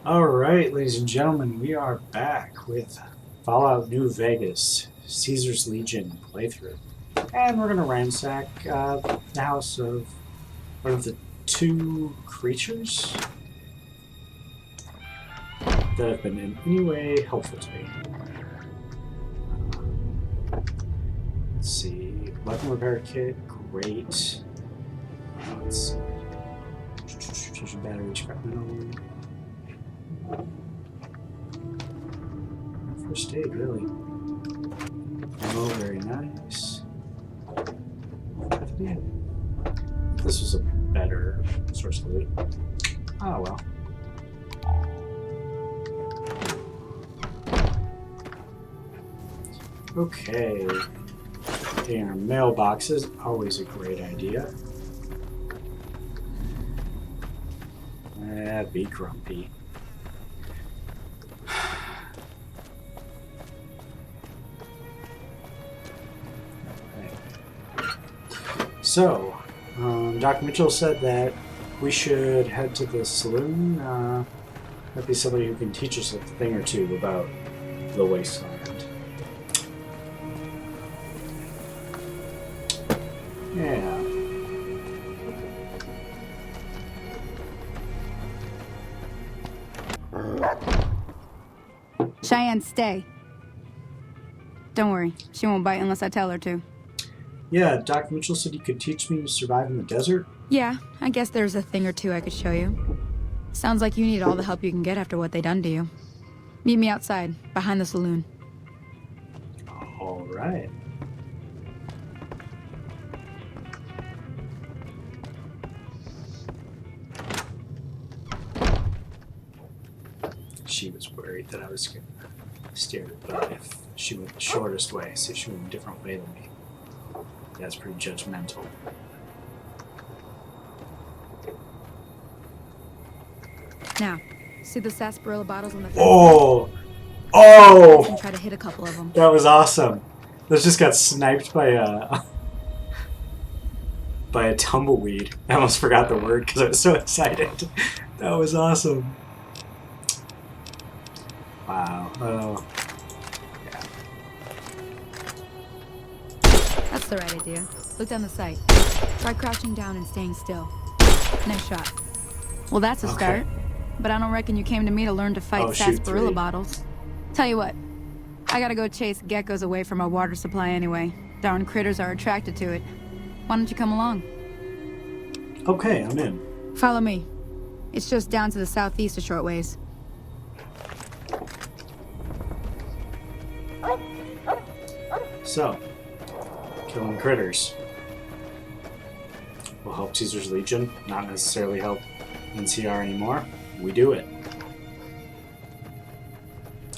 Alright, ladies and gentlemen, we are back with Fallout New Vegas, Caesar's Legion playthrough. And we're going to ransack the house of one of the two creatures that have been in any way helpful to me. Let's see. Weapon repair kit, great. Let's see. Fusion battery, scrap metal. First aid, really. Ammo, very nice. Yeah. This was a better source of loot. Oh well. Okay. Getting our mailboxes, always a great idea. Be grumpy. So, Dr. Mitchell said that we should head to the saloon. Might be somebody who can teach us a thing or two about the wasteland. Yeah. Cheyenne, stay. Don't worry, she won't bite unless I tell her to. Yeah, Dr. Mitchell said you could teach me to survive in the desert. Yeah, I guess there's a thing or two I could show you. Sounds like you need all the help you can get after what they done to you. Meet me outside, behind the saloon. All right. She was worried that I was going to steer her, but if she went the shortest way, so she went a different way than me. That's pretty judgmental. Now, see the sarsaparilla bottles on the fence? Oh! And try to hit a couple of them. That was awesome. Those just got sniped by a tumbleweed. I almost forgot the word because I was so excited. That was awesome. Wow. Oh. Yeah. That's the right idea. Look down the sight. Try crouching down and staying still. Nice shot. Well, that's a start. But I don't reckon you came to me to learn to fight sarsaparilla bottles. Tell you what, I gotta go chase geckos away from our water supply anyway. Darn critters are attracted to it. Why don't you come along? Okay, I'm in. Follow me. It's just down to the southeast a short ways. So, killing critters will help Caesar's Legion, not necessarily help NCR anymore. We do it.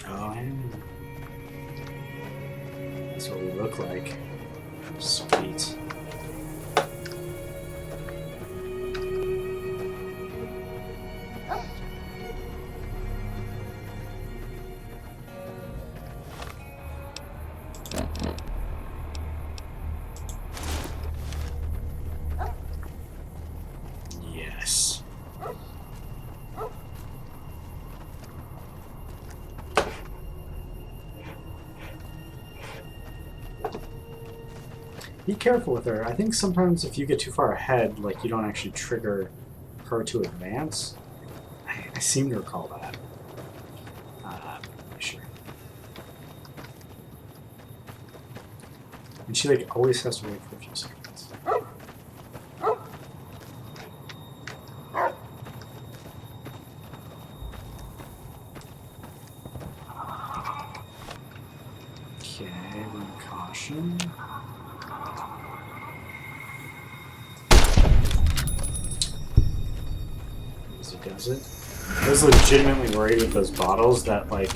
Oh, that's what we look like. Sweet. Yes. Be careful with her. I think sometimes if you get too far ahead, like you don't actually trigger her to advance. I seem to recall that. I'm not sure. And she like always has to wait for a few seconds. Okay, run caution. Does it? I was legitimately worried with those bottles that like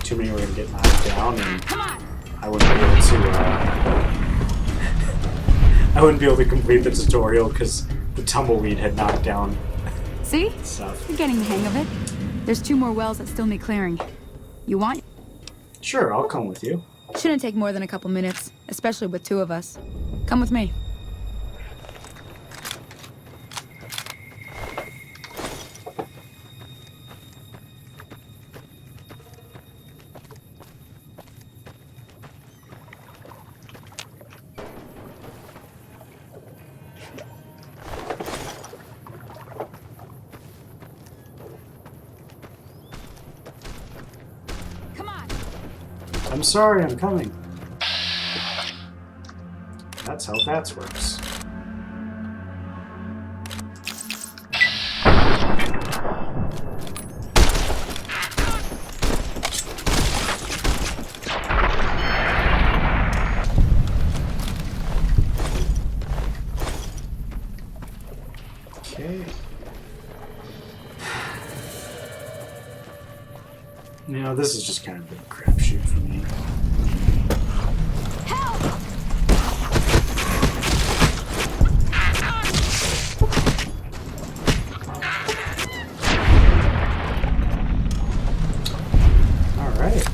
too many were gonna get knocked down and I wouldn't be able to I wouldn't be able to complete the tutorial because the tumbleweed had knocked down. See? Stuff. You're getting the hang of it. There's 2 more wells that still need clearing. You want? Sure, I'll come with you. Shouldn't take more than a couple minutes, especially with 2 of us. Come with me. I'm sorry, I'm coming. That's how that works. Okay. You know, this is just kind of a crapshoot for me.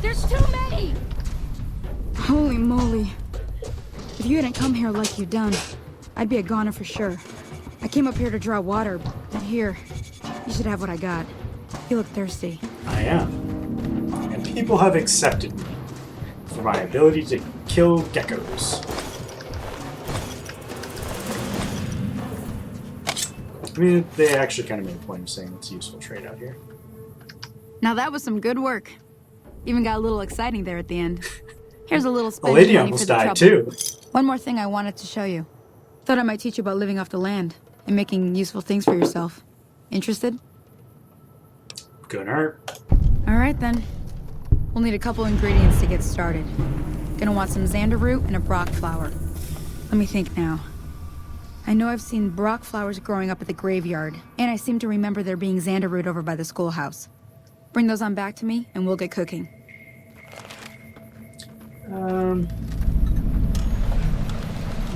There's too many! Holy moly. If you hadn't come here like you've done, I'd be a goner for sure. I came up here to draw water, but here, you should have what I got. You look thirsty. I am. And people have accepted me for my ability to kill geckos. I mean, they actually kind of made a point of saying it's a useful trait out here. Now that was some good work. Even got a little exciting there at the end. Here's a little A spending lady money almost for the died trouble. too. One more thing I wanted to show you. Thought I might teach you about living off the land and making useful things for yourself. Interested? Couldn't hurt. All right then. We'll need a couple ingredients to get started. Gonna want some xander root and a brock flower. Let me think now. I know I've seen brock flowers growing up at the graveyard, and I seem to remember there being xander root over by the schoolhouse. Bring those on back to me, and we'll get cooking.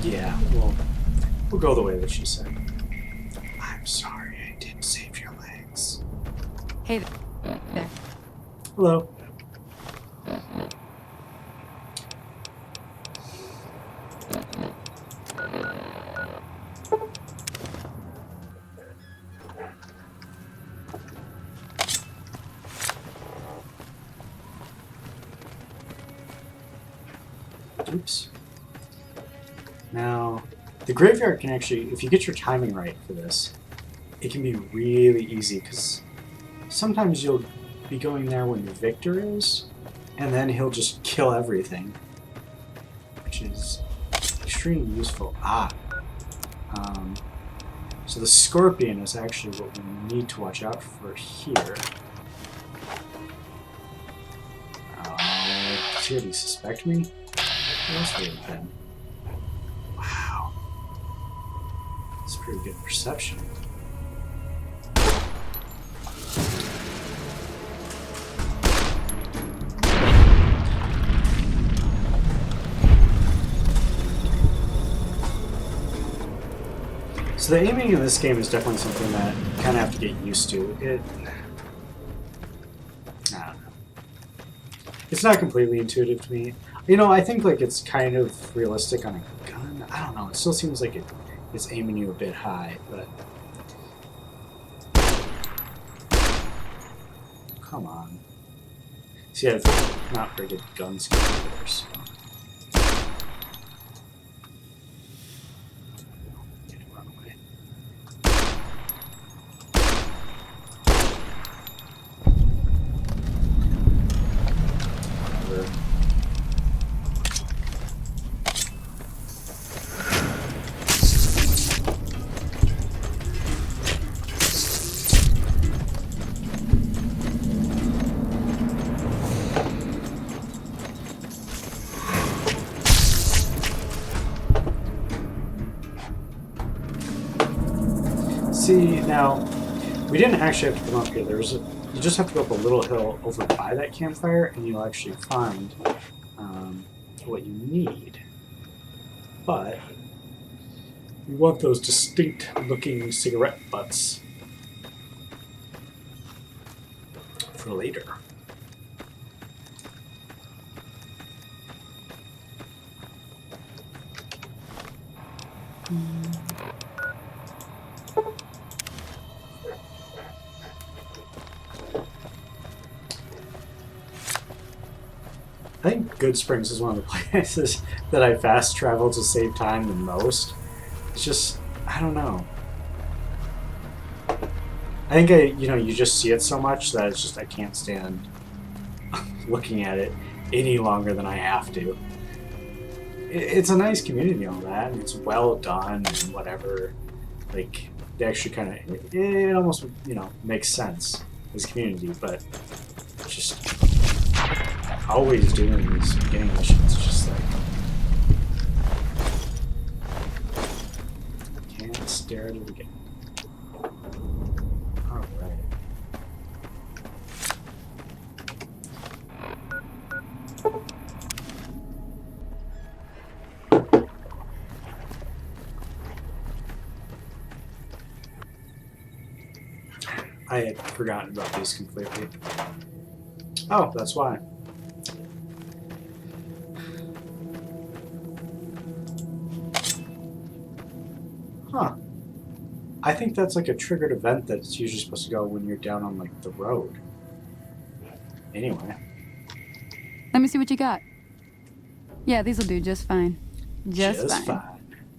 Yeah, we'll go the way that she said. I'm sorry I didn't save your legs. Hey there. Hello. Oops. Now, the graveyard can actually, if you get your timing right for this, it can be really easy because sometimes you'll be going there when the victor is, and then he'll just kill everything, which is extremely useful. So the scorpion is actually what we need to watch out for here. Does he already suspect me? What else would it have been? Wow. That's pretty good perception. So the aiming in this game is definitely something that you kind of have to get used to. I don't know. It's not completely intuitive to me. You know, I think like it's kind of realistic on a gun. I don't know. It still seems like it's aiming you a bit high, but come on. See, I have not very good gun skills either, so. Run away. Whatever. See, now, we didn't actually have to come up here. You just have to go up a little hill over by that campfire, and you'll actually find what you need. But you want those distinct-looking cigarette butts for later. I think Goodsprings is one of the places that I fast travel to save time the most. It's just, I don't know. I think you just see it so much that it's just, I can't stand looking at it. any longer than I have to. It's a nice community and all that, and it's well done and whatever. Like, they actually kind of, it almost, makes sense, this community, but just always doing these beginning missions, just like, can't stare at it again. Alright. I had forgotten about these completely. Oh, that's why. Huh. I think that's like a triggered event that's usually supposed to go when you're down on like the road. Anyway. Let me see what you got. Yeah, these'll do just fine. Just fine.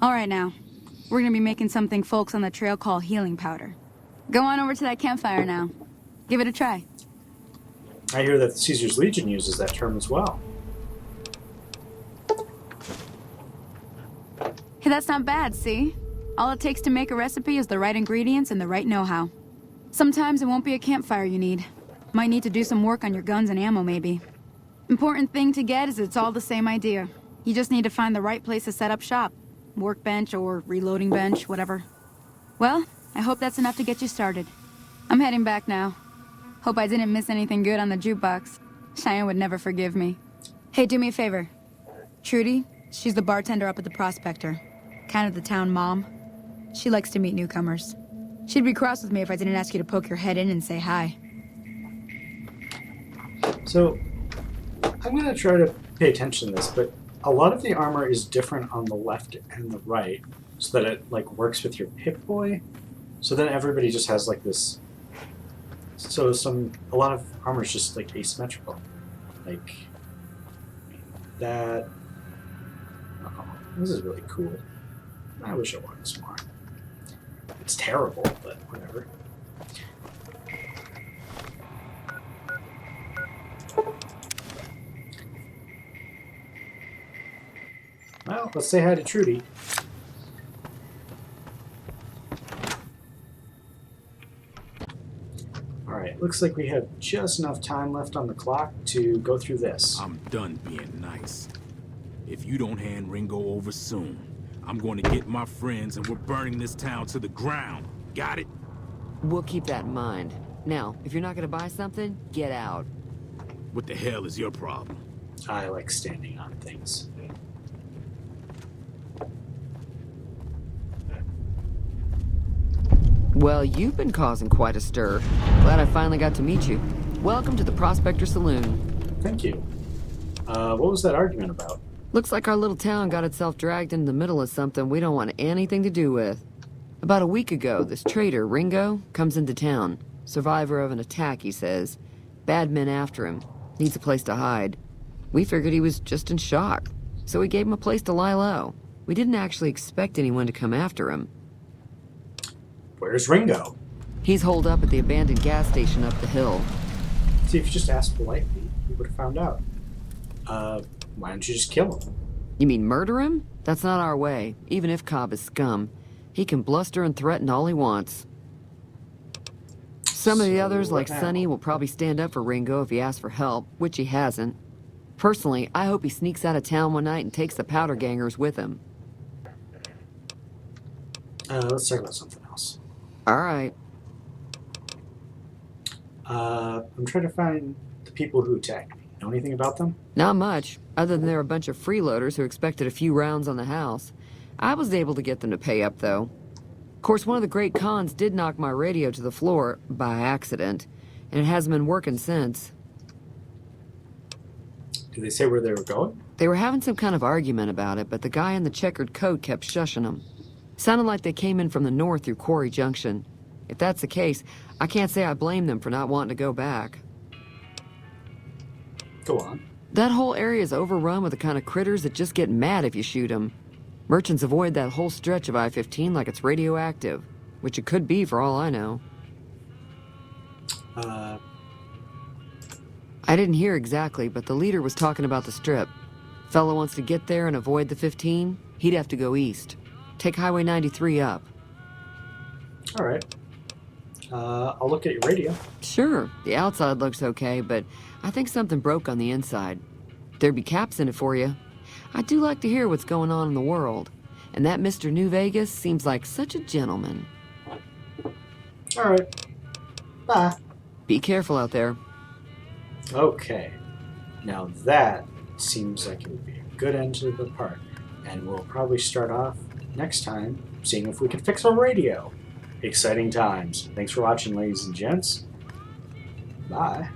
All right, now. We're gonna be making something folks on the trail call healing powder. Go on over to that campfire now. Give it a try. I hear that Caesar's Legion uses that term as well. Hey, that's not bad, see? All it takes to make a recipe is the right ingredients and the right know-how. Sometimes it won't be a campfire you need. Might need to do some work on your guns and ammo, maybe. Important thing to get is it's all the same idea. You just need to find the right place to set up shop. Workbench or reloading bench, whatever. Well, I hope that's enough to get you started. I'm heading back now. Hope I didn't miss anything good on the jukebox. Cheyenne would never forgive me. Hey, do me a favor. Trudy, she's the bartender up at the Prospector. Kind of the town mom. She likes to meet newcomers. She'd be cross with me if I didn't ask you to poke your head in and say hi. So, I'm going to try to pay attention to this, but a lot of the armor is different on the left and the right, so that it like works with your Pip-Boy. So then everybody just has like this. So a lot of armor is just like asymmetrical, like that. Oh, this is really cool. I wish I wanted some more. It's terrible, but whatever. Well, let's say hi to Trudy. Alright, looks like we have just enough time left on the clock to go through this. I'm done being nice. If you don't hand Ringo over soon, I'm going to get my friends and we're burning this town to the ground. Got it? We'll keep that in mind. Now, if you're not going to buy something, get out. What the hell is your problem? I like standing on things. Well, you've been causing quite a stir. Glad I finally got to meet you. Welcome to the Prospector Saloon. Thank you. What was that argument about? Looks like our little town got itself dragged into the middle of something we don't want anything to do with. About a week ago, this traitor, Ringo, comes into town. Survivor of an attack, he says. Bad men after him. Needs a place to hide. We figured he was just in shock, so we gave him a place to lie low. We didn't actually expect anyone to come after him. Where's Ringo? He's holed up at the abandoned gas station up the hill. See, if you just asked politely, we would have found out. Why don't you just kill him? You mean murder him? That's not our way, even if Cobb is scum. He can bluster and threaten all he wants. Some of the others, like Sonny, will probably stand up for Ringo if he asks for help, which he hasn't. Personally, I hope he sneaks out of town one night and takes the powder gangers with him. Let's talk about something else. All right. I'm trying to find the people who attacked me. Know anything about them? Not much, other than they're a bunch of freeloaders who expected a few rounds on the house. I was able to get them to pay up, though. Of course, one of the great cons did knock my radio to the floor, by accident, and it hasn't been working since. Did they say where they were going? They were having some kind of argument about it, but the guy in the checkered coat kept shushing them. Sounded like they came in from the north through Quarry Junction. If that's the case, I can't say I blame them for not wanting to go back. Go on. That whole area is overrun with the kind of critters that just get mad if you shoot them. Merchants avoid that whole stretch of I-15 like it's radioactive, which it could be for all I know. I didn't hear exactly, but the leader was talking about the strip. Fella wants to get there and avoid the 15, he'd have to go east. Take Highway 93 up. Alright. I'll look at your radio. Sure, the outside looks okay, but I think something broke on the inside. There'd be caps in it for you. I do like to hear what's going on in the world. And that Mr. New Vegas seems like such a gentleman. Alright. Bye. Be careful out there. Okay. Now that seems like it would be a good end to the part. And we'll probably start off next time seeing if we can fix our radio. Exciting times. Thanks for watching, ladies and gents. Bye.